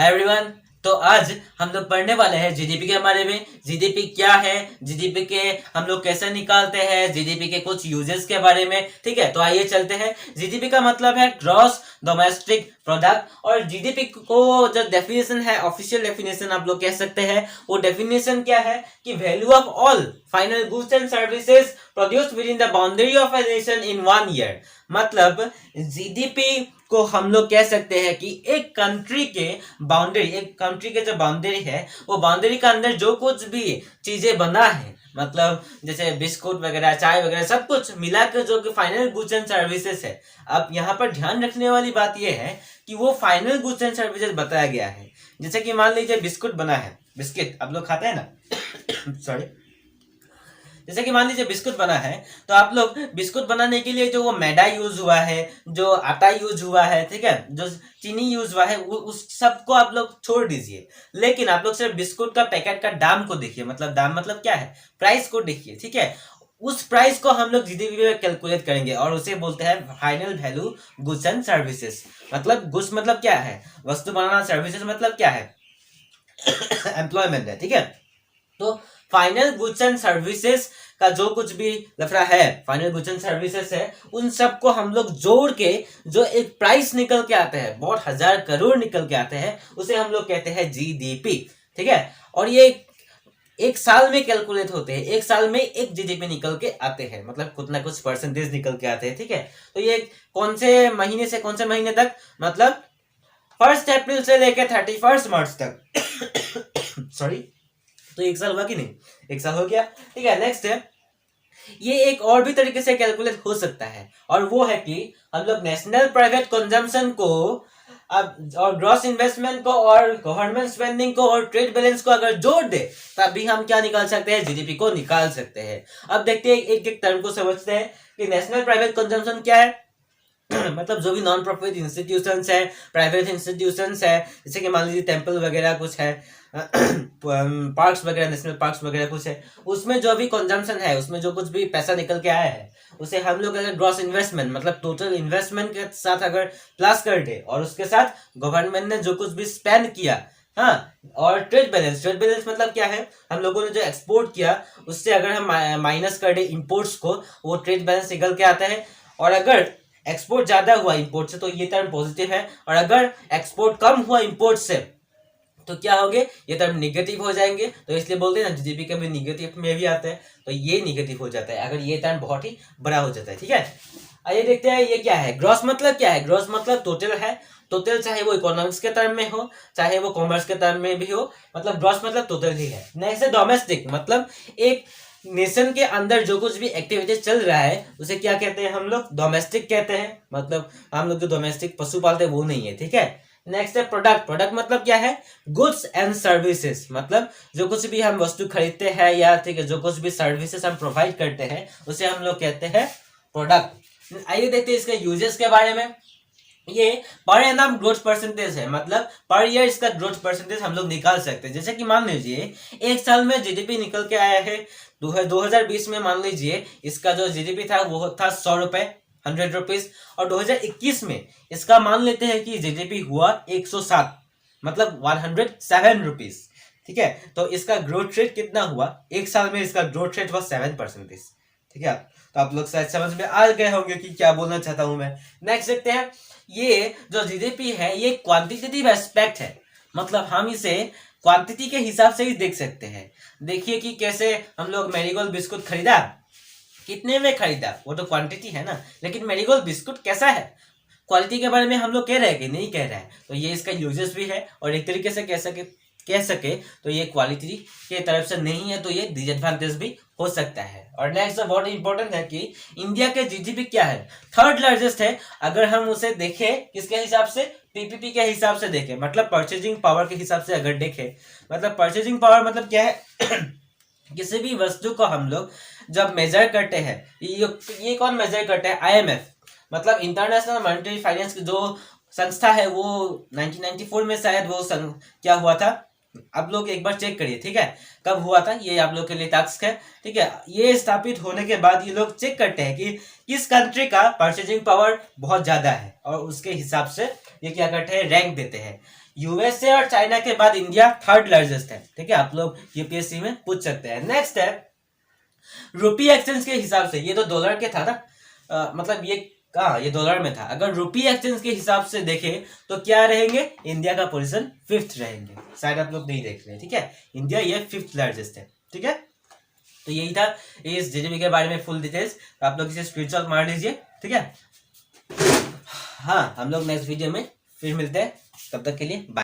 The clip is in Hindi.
Hi everyone. तो आज हम लोग पढ़ने वाले हैं जीडीपी के बारे में। जीडीपी क्या है, जीडीपी के हम लोग कैसे निकालते हैं, जीडीपी के कुछ यूजेस के बारे में। ठीक है, तो आइए चलते हैं। जीडीपी का मतलब है ग्रॉस डोमेस्टिक प्रोडक्ट। और जीडीपी को जो डेफिनेशन है, ऑफिशियल डेफिनेशन आप लोग कह सकते हैं, वो डेफिनेशन क्या है कि value of all final goods and services produced with in the boundary of a nation in 1 year. मतलब जीडीपी को हम लोग कह सकते हैं कि एक कंट्री के बाउंड्री, एक कंट्री के जो बाउंड्री है, वो बाउंड्री के अंदर जो कुछ भी चीजें बना है, मतलब जैसे बिस्कुट वगैरह, चाय वगैरह, सब कुछ मिलाकर जो कि फाइनल गुड्स एंड सर्विसेज है। अब यहाँ पर ध्यान रखने वाली बात यह है कि वो फाइनल गुड्स एंड सर्विसेज बताया गया है। जैसे कि मान लीजिए बिस्कुट बना है, बिस्किट आप लोग खाते हैं ना सॉरी, जैसे कि मान लीजिए बिस्कुट बना है, तो आप लोग बिस्कुट बनाने के लिए जो वो मैदा यूज हुआ है, जो आटा यूज हुआ है, ठीक है, जो चीनी यूज हुआ है, उस सब को आप लोग छोड़ दीजिए। लेकिन आप लोग सिर्फ बिस्कुट का पैकेट का दाम को देखिए। मतलब दाम मतलब क्या है, प्राइस को देखिए। ठीक है, उस प्राइस को हम लोग जीडीपी में कैलकुलेट करेंगे और उसे बोलते हैं final value goods and services. मतलब गुड्स मतलब क्या है, वस्तु बनाना, सर्विसेज मतलब क्या है, एम्प्लॉयमेंट है। ठीक है, तो फाइनल गुड्स एंड सर्विसेज का जो कुछ भी लफड़ा है, फाइनल गुड्स एंड सर्विसेज है, उन सबको हम लोग जोड़ के जो एक प्राइस निकल के आते हैं, बहुत हजार करोड़ निकल के आते हैं, उसे हम लोग कहते हैं जीडीपी। ठीक है, और ये एक साल में कैलकुलेट होते हैं। एक साल में एक जीडीपी निकल के आते हैं, मतलब कुछ ना कुछ परसेंटेज निकल के आते हैं। ठीक है, तो ये कौन से महीने से कौन से महीने तक, मतलब 1 अप्रैल से लेकर 31 मार्च तक सॉरी, तो एक साल हुआ कि नहीं, एक साल हो गया। ठीक है, नेक्स्ट है, ये एक और भी तरीके से कैलकुलेट हो सकता है, और वो है कि हम लोग नेशनल प्राइवेट कंजम्पशन को अब और ग्रॉस इन्वेस्टमेंट को और गवर्नमेंट स्पेंडिंग को और ट्रेड बैलेंस को अगर जोड़ दे, तभी हम क्या निकाल सकते हैं, जीडीपी को निकाल सकते हैं। अब देखते हैं, एक एक टर्म को समझते हैं कि नेशनल प्राइवेट कंजम्पशन क्या है। मतलब जो भी नॉन प्रॉफिट इंस्टीट्यूशंस है, प्राइवेट इंस्टीट्यूशंस है, जैसे कि मान लीजिए टेम्पल वगैरह कुछ है, पार्क्स वगैरह, नेशनल पार्क्स वगैरह कुछ है, उसमें जो भी कंजम्पशन है, उसमें जो कुछ भी पैसा निकल के आया है, उसे हम लोग अगर ग्रॉस इन्वेस्टमेंट, मतलब टोटल इन्वेस्टमेंट के साथ अगर प्लस कर दे, और उसके साथ गवर्नमेंट ने जो कुछ भी स्पेंड किया, हाँ, और ट्रेड बैलेंस, ट्रेड बैलेंस मतलब क्या है, हम लोगों ने जो एक्सपोर्ट किया उससे अगर हम माइनस कर दे इंपोर्ट्स को, वो ट्रेड बैलेंस निकल के आता है। और अगर एक्सपोर्ट ज्यादा हुआ इंपोर्ट से, तो ये टर्म पॉजिटिव है, और अगर एक्सपोर्ट कम हुआ इंपोर्ट से, तो क्या होंगे, ये टर्म निगेटिव हो जाएंगे। तो इसलिए बोलते हैं ना, जीडीपी कभी निगेटिव में भी आता है, तो ये निगेटिव हो जाता है अगर ये टर्म बहुत ही बड़ा हो जाता है। ठीक है, आइए देखते हैं ये क्या है। ग्रॉस मतलब क्या है, ग्रॉस मतलब टोटल है। टोटल चाहे वो इकोनॉमिक्स के टर्म में हो, चाहे वो कॉमर्स के टर्म में भी हो, मतलब ग्रॉस मतलब टोटल ही है। नेक्स्ट है डोमेस्टिक, मतलब एक नेशन के अंदर जो कुछ भी एक्टिविटीज चल रहा है, उसे क्या कहते हैं हम लोग, डोमेस्टिक कहते हैं। मतलब हम लोग जो डोमेस्टिक पशु पालते हैं वो नहीं है। ठीक है, नेक्स्ट है प्रोडक्ट। प्रोडक्ट मतलब क्या है, गुड्स एंड सर्विसेज, मतलब जो कुछ भी हम वस्तु खरीदते हैं, या ठीक है, जो कुछ भी सर्विसेज हम प्रोवाइड करते हैं, उसे हम लोग कहते हैं प्रोडक्ट। आइए देखते हैं इसके यूजेस के बारे में। ये पर एनम ग्रोथ परसेंटेज है, मतलब पर ईयर इसका ग्रोथ परसेंटेज हम लोग निकाल सकते हैं। जैसे कि मान लीजिए एक साल में जीडीपी निकल के आया है 2020 में, मान लीजिए इसका जो जीडीपी था वो था 100 रुपए, 100 रुपीज, और 2021 में इसका मान लेते हैं कि जीडीपी हुआ 107, मतलब 107 रुपीज। ठीक है, तो इसका ग्रोथ रेट कितना हुआ, एक साल में इसका ग्रोथ रेट हुआ 7%। ठीक है, तो आप लोग शायद समझ में आ गए होंगे कि क्या बोलना चाहता हूं मैं। नेक्स्ट देखते हैं, ये जो जीडीपी है ये क्वांटिटेटिव एस्पेक्ट है, मतलब हम इसे क्वांटिटी के हिसाब से ही देख सकते हैं। देखिए कि कैसे हम लोग मैरीगोल्ड बिस्कुट खरीदा, कितने में खरीदा, वो तो क्वांटिटी है ना, लेकिन मैरीगोल्ड बिस्कुट कैसा है, क्वालिटी के बारे में हम लोग कह रहे हैं कि नहीं कह रहे हैं। तो ये इसका यूजेस भी है, और एक तरीके से कह सके तो ये क्वालिटी के तरफ से नहीं है, तो ये डिसएडवांटेज भी हो सकता है। और नेक्स्ट बहुत इंपॉर्टेंट है कि इंडिया के जीडीपी क्या है, थर्ड लार्जेस्ट है। अगर हम उसे देखें किसके हिसाब से, पीपीपी के हिसाब से देखें, मतलब परचेजिंग पावर के हिसाब से अगर देखें, मतलब परचेजिंग पावर मतलब क्या है किसी भी वस्तु को हम लोग जब मेजर करते हैं, ये कौन मेजर करते हैं, आईएमएफ, मतलब इंटरनेशनल मॉनेटरी फाइनेंस की जो संस्था है, वो 1994 में शायद वो क्या हुआ था, आप लोग एक बार चेक करिए। ठीक है, कब हुआ था, ये आप लोग के लिए टास्क है। ठीक है, ये स्थापित होने के बाद ये लोग चेक करते हैं कि किस कंट्री का परचेजिंग पावर बहुत ज्यादा है, और उसके हिसाब से ये क्या करते हैं, रैंक देते हैं। यूएसए और चाइना के बाद इंडिया थर्ड लार्जेस्ट है। ठीक है, आप लोग यूपीएससी में पूछ सकते हैं। नेक्स्ट है रुपी एक्सचेंज के हिसाब से, ये तो डॉलर के था ना, मतलब ये डॉलर में था। अगर रुपी एक्सचेंज के हिसाब से देखें तो क्या रहेंगे, इंडिया का पोजीशन 5th रहेंगे। शायद आप लोग नहीं देख रहे, ठीक है, इंडिया ये 5th लार्जेस्ट है। ठीक है, तो यही था इस जीडीपी के बारे में फुल डिटेल्स। आप लोग इसे स्क्रीनशॉट मार लीजिए। ठीक है, हाँ, हम लोग नेक्स्ट वीडियो में फिर मिलते हैं, तब तक के लिए बाय।